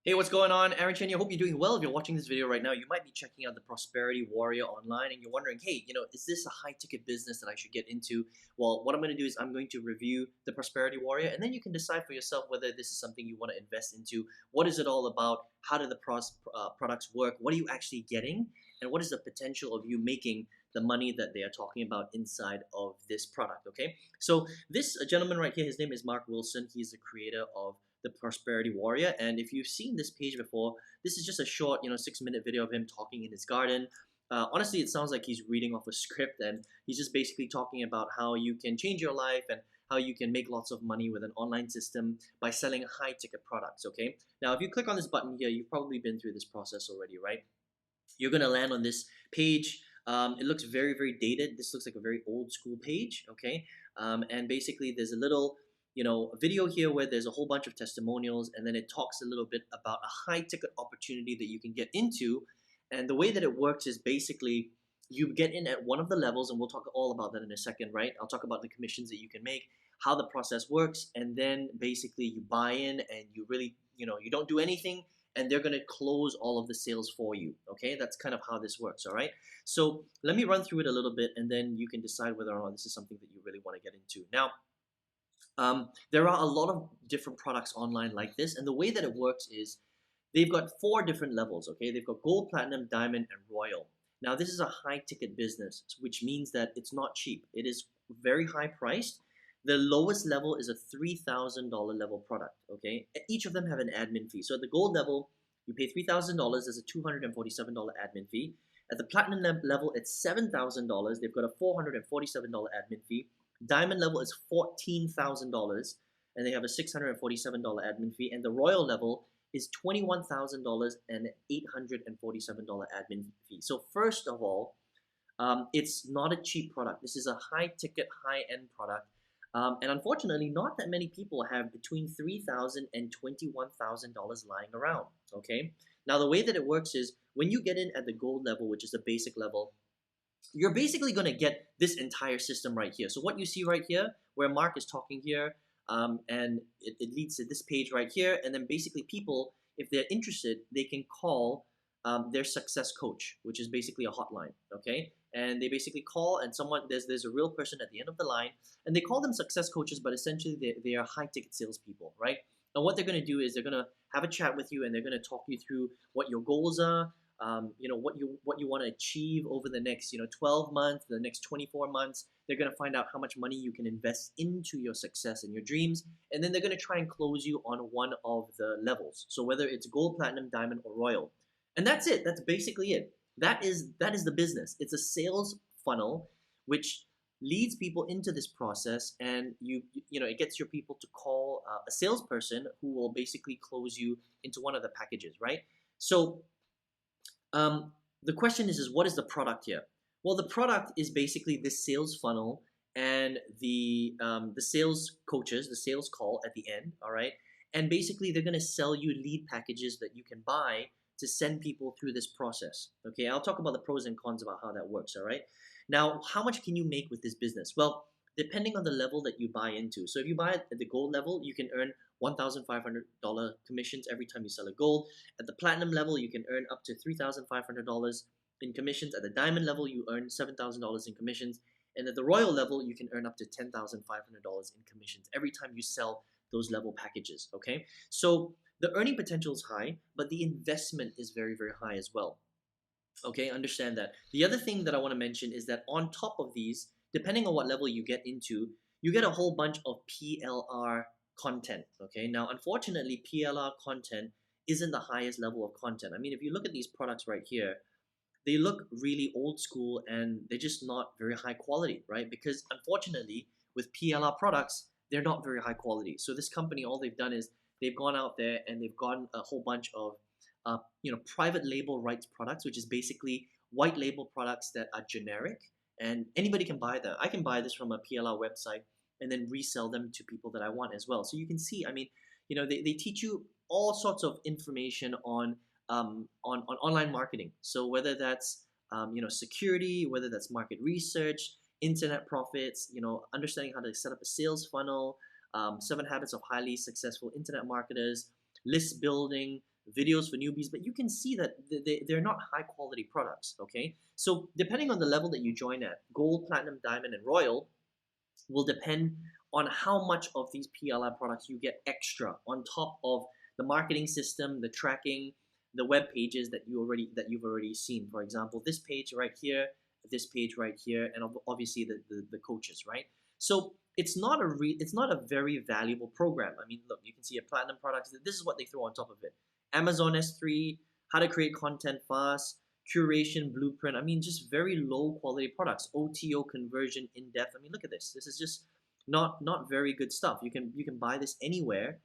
Hey, what's going on? Aaron Chen here. Hope you're doing well. If you're watching this video right now, you might be checking out the Prosperity Warrior online and you're wondering, hey, is this a high ticket business that I should get into? Well, what I'm going to do is I'm going to review the Prosperity Warrior and then you can decide for yourself whether this is something you want to invest into. What is it all about? How do the products work? What are you actually getting? And what is the potential of you making the money that they are talking about inside of this product? Okay, so this gentleman right here, his name is Mark Wilson. He's the creator of the Prosperity Warrior. And if you've seen this page before, this is just a short, 6-minute video of him talking in his garden. Honestly, it sounds like he's reading off a script, and he's just basically talking about how you can change your life and how you can make lots of money with an online system by selling high ticket products. Okay. Now, if you click on this button here, you've probably been through this process already, right? You're gonna land on this page. It looks very, very dated. This looks like a very old school page. Okay. And basically, there's a little a video here where there's a whole bunch of testimonials and then it talks a little bit about a high ticket opportunity that you can get into. And the way that it works is basically you get in at one of the levels, and we'll talk all about that in a second, right? I'll talk about the commissions that you can make, how the process works, and then basically you buy in and you really, you don't do anything and they're going to close all of the sales for you. Okay, that's kind of how this works. All right, so let me run through it a little bit and then you can decide whether or not this is something that you really want to get into. Now, there are a lot of different products online like this, and the way that it works is they've got 4 different levels. Okay, they've got gold, platinum, diamond, and royal. Now, this is a high ticket business, which means that it's not cheap. It is very high priced. The lowest level is a $3,000 level product. Okay, each of them have an admin fee. So at the gold level, you pay $3,000. There's a $247 admin fee. At the platinum level, it's $7,000. They've got a $447 admin fee. Diamond level is $14,000 and they have a $647 admin fee. And the royal level is $21,000 and $847 admin fee. So first of all, it's not a cheap product. This is a high ticket, high end product. And unfortunately, not that many people have between $3,000 and $21,000 lying around. Okay. Now, the way that it works is when you get in at the gold level, which is the basic level, you're basically going to get this entire system right here. So what you see right here, where Mark is talking here, and it leads to this page right here, and then basically people, if they're interested, they can call their success coach, which is basically a hotline, okay? And they basically call, and there's a real person at the end of the line, and they call them success coaches, but essentially they are high ticket salespeople, right? And what they're going to do is they're going to have a chat with you, and they're going to talk you through what your goals are, what you want to achieve over the next 12 months, the next 24 months. They're going to find out how much money you can invest into your success and your dreams, and then they're going to try and close you on one of the levels. So whether it's gold, platinum, diamond, or royal, and that's it. That's basically it. That is the business. It's a sales funnel which leads people into this process, and it gets your people to call a salesperson who will basically close you into one of the packages, right? So the question is what is the product here? Well, the product is basically this sales funnel and the sales coaches, the sales call at the end, all right? And basically, they're going to sell you lead packages that you can buy to send people through this process. Okay, I'll talk about the pros and cons about how that works, all right? Now, how much can you make with this business? Well, depending on the level that you buy into. So if you buy at the gold level, you can earn $1,500 commissions every time you sell a gold. At the platinum level, you can earn up to $3,500 in commissions. At the diamond level, you earn $7,000 in commissions. And at the royal level, you can earn up to $10,500 in commissions every time you sell those level packages, okay? So the earning potential is high, but the investment is very, very high as well. Okay, understand that. The other thing that I want to mention is that on top of these, depending on what level you get into, you get a whole bunch of PLR content. Okay, now unfortunately, PLR content isn't the highest level of content. I mean, if you look at these products right here, they look really old school and they're just not very high quality, right? Because unfortunately, with PLR products, they're not very high quality. So this company, all they've done is they've gone out there and they've gotten a whole bunch of private label rights products, which is basically white label products that are generic and anybody can buy them. I can buy this from a PLR website and then resell them to people that I want as well. So you can see, I mean, they teach you all sorts of information on online marketing. So whether that's security, whether that's market research, internet profits, understanding how to set up a sales funnel, 7 habits of highly successful internet marketers, list building, videos for newbies, but you can see that they're not high quality products, okay? So depending on the level that you join at, gold, platinum, diamond, and royal will depend on how much of these PLI products you get extra on top of the marketing system, the tracking, the web pages that you've already seen. For example, this page right here, this page right here, and obviously the coaches, right? So it's not a very valuable program. I mean, look, you can see a platinum products. This is what they throw on top of it: Amazon S3, how to create content fast, curation blueprint. I mean, just very low quality products. OTO conversion in depth. I mean, look at this. This is just not very good stuff. You can buy this anywhere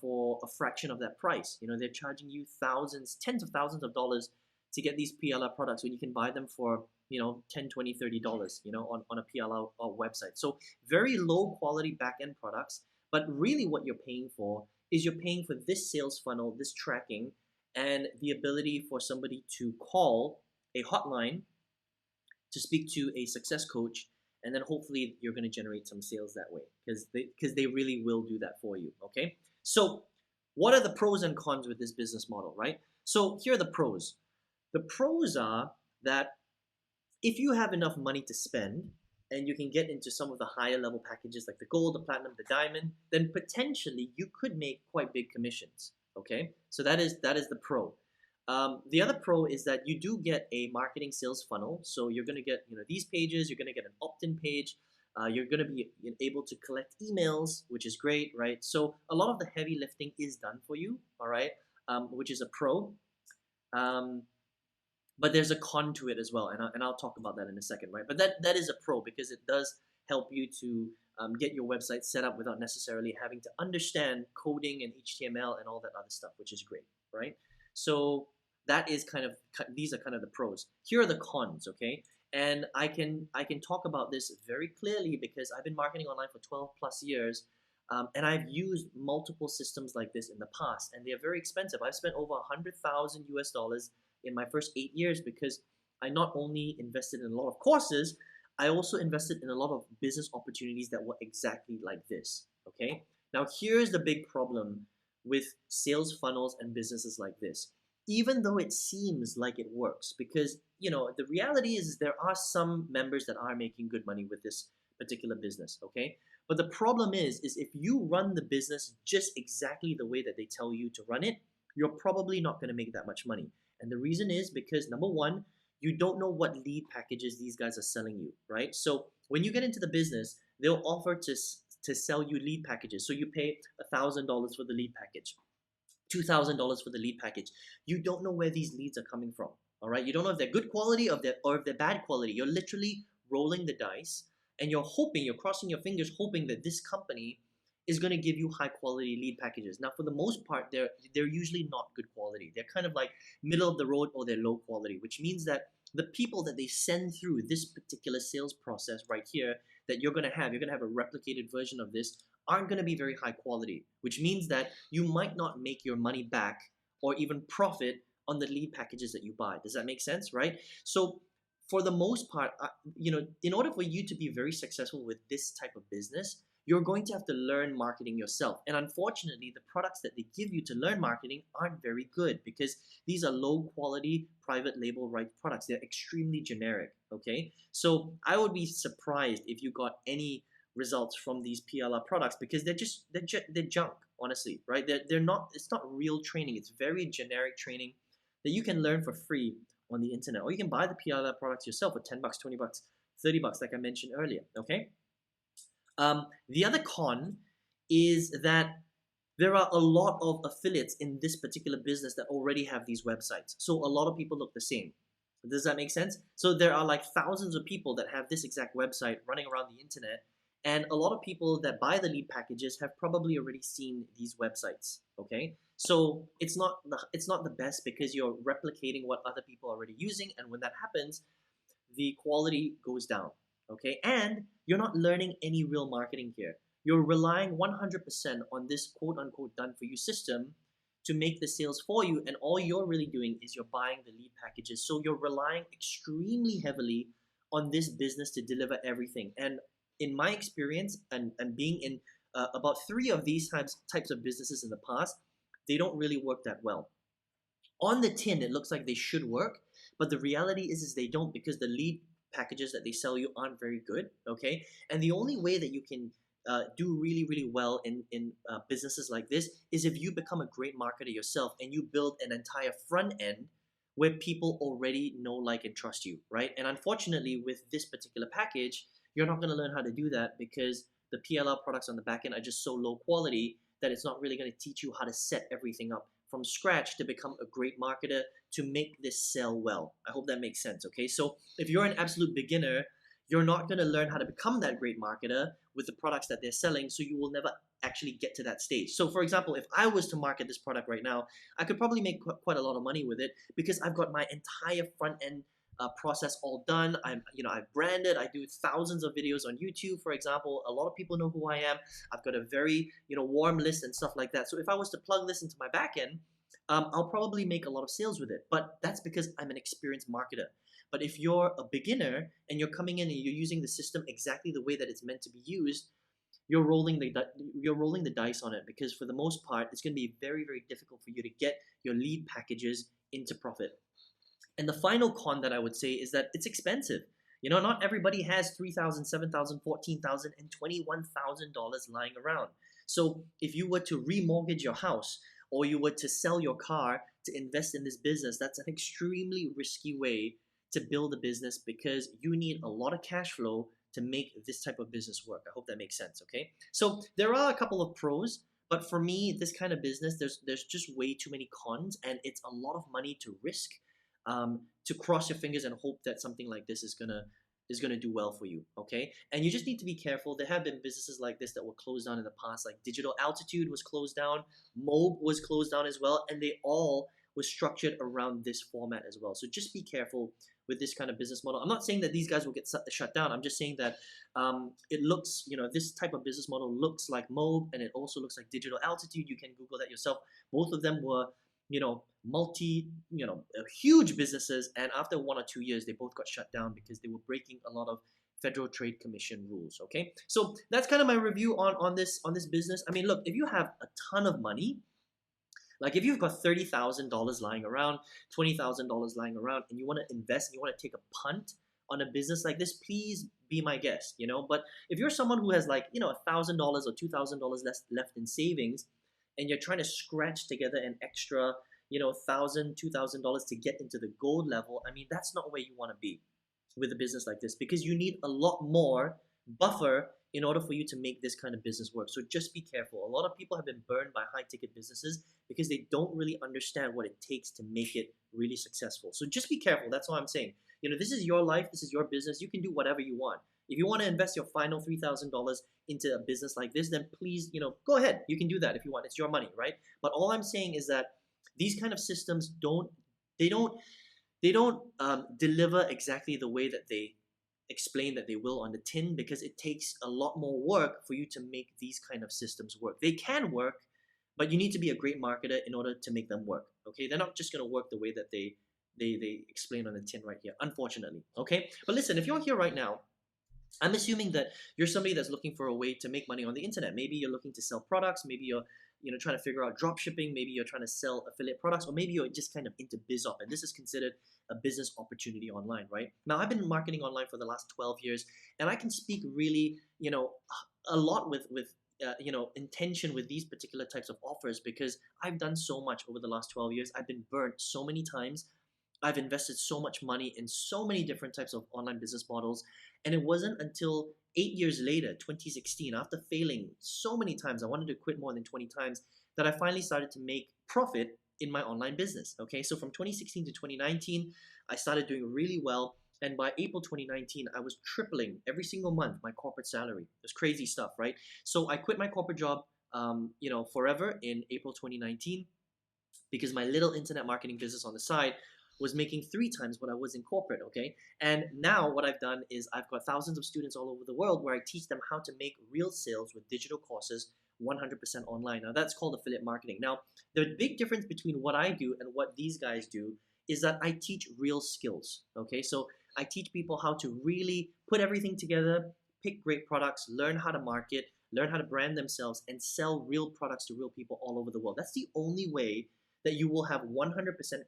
for a fraction of that price. You know, they're charging you thousands, tens of thousands of dollars to get these PLR products when you can buy them for, you know, 10, 20, $30, you know, on a PLR website. So very low quality back-end products, but really what you're paying for is you're paying for this sales funnel, this tracking, and the ability for somebody to call a hotline to speak to a success coach, and then hopefully you're going to generate some sales that way, because they really will do that for you. Okay, so what are the pros and cons with this business model, right? So here are the pros. The pros are that if you have enough money to spend and you can get into some of the higher level packages like the gold, the platinum, the diamond, then potentially you could make quite big commissions. Okay, so that is the pro. The other pro is that you do get a marketing sales funnel. So you're going to get, you know, these pages. You're going to get an opt-in page. You're going to be able to collect emails, which is great, right? So a lot of the heavy lifting is done for you, all right, which is a pro. But there's a con to it as well, and I'll talk about that in a second, right? But that is a pro because it does help you to get your website set up without necessarily having to understand coding and HTML and all that other stuff, which is great, right? So that is these are kind of the pros. Here are the cons, okay? And I can talk about this very clearly because I've been marketing online for 12 plus years, and I've used multiple systems like this in the past, and they are very expensive. I've spent over 100,000 US dollars in my first 8 years because I not only invested in a lot of courses, I also invested in a lot of business opportunities that were exactly like this, okay? Now, here's the big problem with sales funnels and businesses like this. Even though it seems like it works, because, you know, the reality is there are some members that are making good money with this particular business, okay? But the problem is if you run the business just exactly the way that they tell you to run it, you're probably not going to make that much money. And the reason is because, number one, you don't know what lead packages these guys are selling you, right? So when you get into the business, they'll offer to sell you lead packages. So you pay $1,000 for the lead package, $2,000 for the lead package. You don't know where these leads are coming from, all right? You don't know if they're good quality or if they're bad quality. You're literally rolling the dice, and you're crossing your fingers, hoping that this company is going to give you high quality lead packages. Now, for the most part, they're usually not good quality. They're kind of like middle of the road, or they're low quality, which means that the people that they send through this particular sales process right here that you're going to have a replicated version of this, aren't going to be very high quality, which means that you might not make your money back or even profit on the lead packages that you buy. Does that make sense, right? So for the most part, you know, in order for you to be very successful with this type of business, you're going to have to learn marketing yourself. And unfortunately, the products that they give you to learn marketing aren't very good because these are low quality private label right products. They're extremely generic, okay? So I would be surprised if you got any results from these PLR products because they're junk, honestly, right? They're not, it's not real training. It's very generic training that you can learn for free on the internet, or you can buy the PLR products yourself for $10, $20, $30, like I mentioned earlier, okay? The other con is that there are a lot of affiliates in this particular business that already have these websites. So a lot of people look the same. Does that make sense? So there are like thousands of people that have this exact website running around the internet, and a lot of people that buy the lead packages have probably already seen these websites, okay? So it's not the best because you're replicating what other people are already using, and when that happens, the quality goes down, okay? And you're not learning any real marketing here. You're relying 100% on this quote-unquote done-for-you system to make the sales for you, and all you're really doing is you're buying the lead packages. So you're relying extremely heavily on this business to deliver everything. And in my experience, and being in about 3 of these types of businesses in the past, they don't really work that well. On the tin, it looks like they should work, but the reality is they don't, because the lead packages that they sell you aren't very good. Okay, and the only way that you can do really really well in businesses like this is if you become a great marketer yourself and you build an entire front end where people already know, like, and trust you, right? And unfortunately, with this particular package, you're not going to learn how to do that because the PLR products on the back end are just so low quality that it's not really going to teach you how to set everything up from scratch to become a great marketer to make this sell well. I hope that makes sense. Okay, so if you're an absolute beginner, you're not going to learn how to become that great marketer with the products that they're selling, so you will never actually get to that stage. So for example, if I was to market this product right now, I could probably make quite a lot of money with it because I've got my entire front end process all done. I've branded. I do thousands of videos on YouTube, for example. A lot of people know who I am. I've got a very warm list and stuff like that. So if I was to plug this into my backend, I'll probably make a lot of sales with it. But that's because I'm an experienced marketer. But if you're a beginner and you're coming in and you're using the system exactly the way that it's meant to be used, you're rolling the dice on it, because for the most part, it's going to be very very difficult for you to get your lead packages into profit. And the final con that I would say is that it's expensive. Not everybody has $3,000, $7,000, $14,000, and $21,000 lying around. So if you were to remortgage your house or you were to sell your car to invest in this business, that's an extremely risky way to build a business, because you need a lot of cash flow to make this type of business work. I hope that makes sense. Okay, so there are a couple of pros, but for me, this kind of business, there's just way too many cons, and it's a lot of money to risk, to cross your fingers and hope that something like this is gonna do well for you. Okay, and you just need to be careful. There have been businesses like this that were closed down in the past, like Digital Altitude was closed down, Mobe was closed down as well, and they all were structured around this format as well. So just be careful with this kind of business model. I'm not saying that these guys will get shut down. I'm just saying that it looks, this type of business model looks like Mobe, and it also looks like Digital Altitude. You can Google that yourself. Both of them were, huge businesses, and after 1 or 2 years, they both got shut down because they were breaking a lot of Federal Trade Commission rules. Okay, so that's kind of my review on this business. I mean, look, if you have a ton of money, like if you've got $30,000 lying around, $20,000 lying around, and you want to invest, and you want to take a punt on a business like this, please be my guest. But if you're someone who has $1,000 or $2,000 left in savings, and you're trying to scratch together an extra $1,000, $2,000 to get into the gold level, I mean, that's not where you want to be with a business like this, because you need a lot more buffer in order for you to make this kind of business work. So just be careful. A lot of people have been burned by high ticket businesses because they don't really understand what it takes to make it really successful. So just be careful. That's all I'm saying. This is your life. This is your business. You can do whatever you want. If you want to invest your final $3,000 into a business like this, then please, go ahead. You can do that if you want. It's your money, right? But all I'm saying is that these kind of systems don't deliver exactly the way that they explain that they will on the tin, because it takes a lot more work for you to make these kind of systems work. They can work, but you need to be a great marketer in order to make them work. Okay, they're not just going to work the way that they explain on the tin right here, unfortunately. Okay, but listen, if you're here right now, I'm assuming that you're somebody that's looking for a way to make money on the internet. Maybe you're looking to sell products. Maybe you're trying to figure out drop shipping. Maybe you're trying to sell affiliate products, or maybe you're just kind of into BizOp, and this is considered a business opportunity online, right? Now, I've been marketing online for the last 12 years, and I can speak really, a lot with intention with these particular types of offers, because I've done so much over the last 12 years. I've been burnt so many times. I've invested so much money in so many different types of online business models. And it wasn't until 8 years later, 2016, after failing so many times, I wanted to quit more than 20 times, that I finally started to make profit in my online business. Okay, so from 2016 to 2019, I started doing really well. And by April 2019, I was tripling every single month my corporate salary. It was crazy stuff, right? So I quit my corporate job, forever in April 2019, because my little internet marketing business on the side was making 3 times what I was in corporate, okay? And now what I've done is I've got thousands of students all over the world where I teach them how to make real sales with digital courses 100% online. Now that's called affiliate marketing. Now, the big difference between what I do and what these guys do is that I teach real skills, okay? So I teach people how to really put everything together, pick great products, learn how to market, learn how to brand themselves, and sell real products to real people all over the world. That's the only way that you will have 100%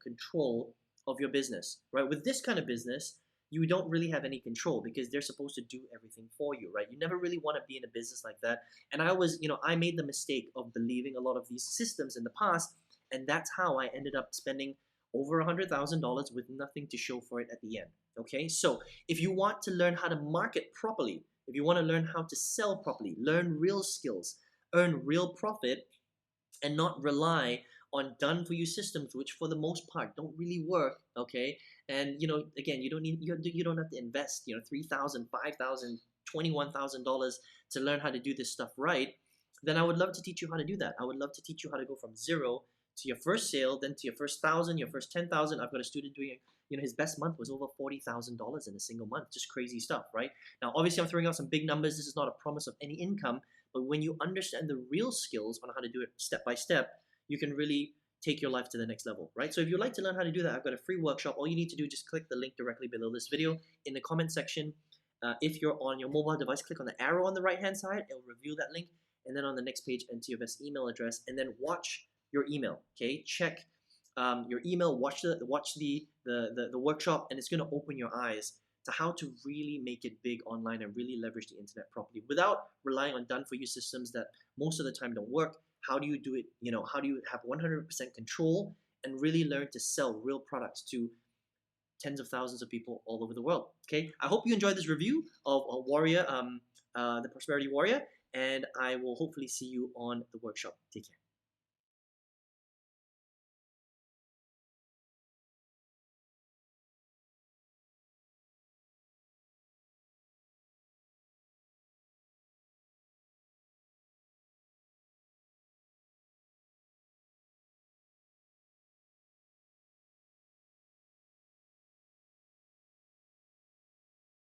control of your business, right? With this kind of business, you don't really have any control because they're supposed to do everything for you, right? You never really want to be in a business like that. And I made the mistake of believing a lot of these systems in the past, and that's how I ended up spending over $100,000 with nothing to show for it at the end. Okay, so if you want to learn how to market properly, if you want to learn how to sell properly, learn real skills, earn real profit, and not rely on done for you systems, which for the most part don't really work. Okay, and again, you don't have to invest $3,000, $5,000, $21,000 to learn how to do this stuff right. Then I would love to teach you how to do that. I would love to teach you how to go from zero to your first sale, then to your first 1,000, your first 10,000. I've got a student doing it. His best month was over $40,000 in a single month. Just crazy stuff, right? Now, obviously, I'm throwing out some big numbers. This is not a promise of any income, but when you understand the real skills on how to do it step by step, you can really take your life to the next level, right? So if you'd like to learn how to do that, I've got a free workshop. All you need to do is just click the link directly below this video in the comment section. If you're on your mobile device, click on the arrow on the right-hand side. It'll reveal that link. And then on the next page, enter your best email address, and then watch your email. Okay, check your email, watch the workshop, and it's going to open your eyes to how to really make it big online and really leverage the internet properly without relying on done-for-you systems that most of the time don't work. How do you do it? How do you have 100% control and really learn to sell real products to tens of thousands of people all over the world? Okay, I hope you enjoyed this review of Warrior, the Prosperity Warrior, and I will hopefully see you on the workshop. Take care.